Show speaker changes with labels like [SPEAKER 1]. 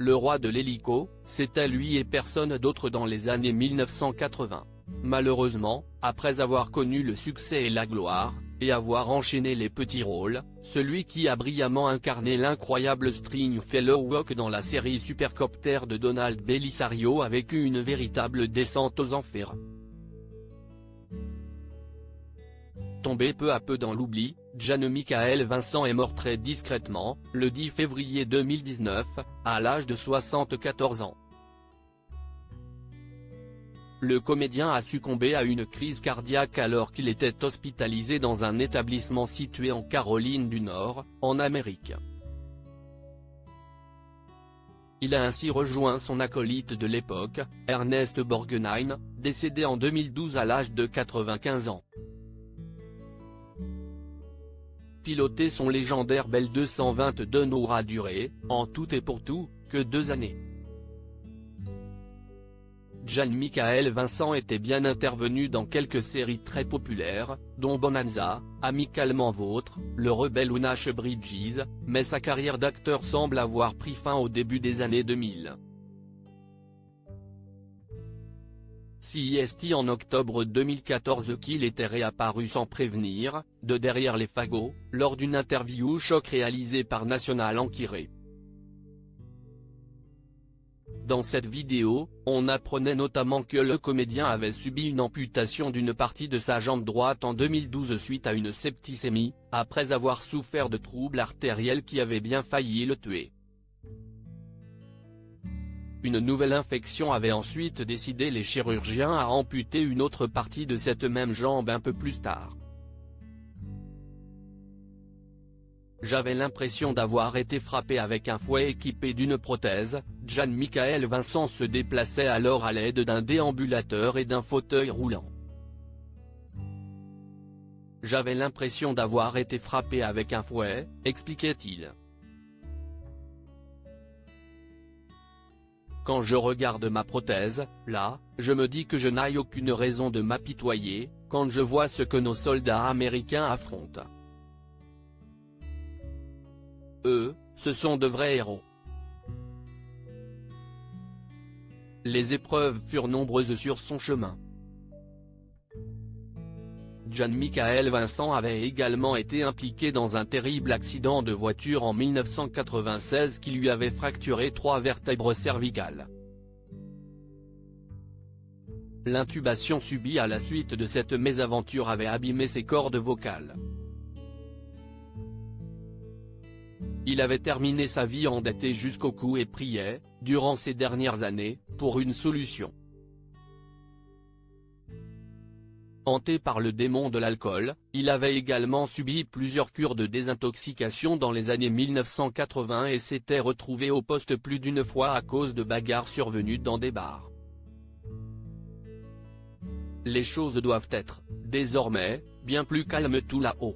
[SPEAKER 1] Le roi de l'hélico, c'était lui et personne d'autre dans les années 1980. Malheureusement, après avoir connu le succès et la gloire, et avoir enchaîné les petits rôles, celui qui a brillamment incarné l'incroyable Stringfellow Rock dans la série Supercopter de Donald Bellisario a vécu une véritable descente aux enfers. Tombé peu à peu dans l'oubli, Jan-Michael Vincent est mort très discrètement, le 10 février 2019, à l'âge de 74 ans. Le comédien a succombé à une crise cardiaque alors qu'il était hospitalisé dans un établissement situé en Caroline du Nord, en Amérique. Il a ainsi rejoint son acolyte de l'époque, Ernest Borgnine, décédé en 2012 à l'âge de 95 ans. Piloter son légendaire Bell 222 n'aura duré, en tout et pour tout, que 2 années. Jan-Michael Vincent était bien intervenu dans quelques séries très populaires, dont Bonanza, Amicalement Vôtre, Le Rebelle ou Nash Bridges, mais sa carrière d'acteur semble avoir pris fin au début des années 2000. CIST en octobre 2014 qu'il était réapparu sans prévenir, de derrière les fagots, lors d'une interview choc réalisée par National Enquirer. Dans cette vidéo, on apprenait notamment que le comédien avait subi une amputation d'une partie de sa jambe droite en 2012 suite à une septicémie, après avoir souffert de troubles artériels qui avaient bien failli le tuer. Une nouvelle infection avait ensuite décidé les chirurgiens à amputer une autre partie de cette même jambe un peu plus tard. J'avais l'impression d'avoir été frappé avec un fouet équipé d'une prothèse. Jan-Michael Vincent se déplaçait alors à l'aide d'un déambulateur et d'un fauteuil roulant. J'avais l'impression d'avoir été frappé avec un fouet, expliquait-il. Quand je regarde ma prothèse, là, je me dis que je n'ai aucune raison de m'apitoyer, quand je vois ce que nos soldats américains affrontent. Eux, ce sont de vrais héros. Les épreuves furent nombreuses sur son chemin. Jan-Michael Vincent avait également été impliqué dans un terrible accident de voiture en 1996 qui lui avait fracturé 3 vertèbres cervicales. L'intubation subie à la suite de cette mésaventure avait abîmé ses cordes vocales. Il avait terminé sa vie endetté jusqu'au cou et priait, durant ces dernières années, pour une solution. Hanté par le démon de l'alcool, il avait également subi plusieurs cures de désintoxication dans les années 1980 et s'était retrouvé au poste plus d'une fois à cause de bagarres survenues dans des bars. Les choses doivent être, désormais, bien plus calmes tout là-haut.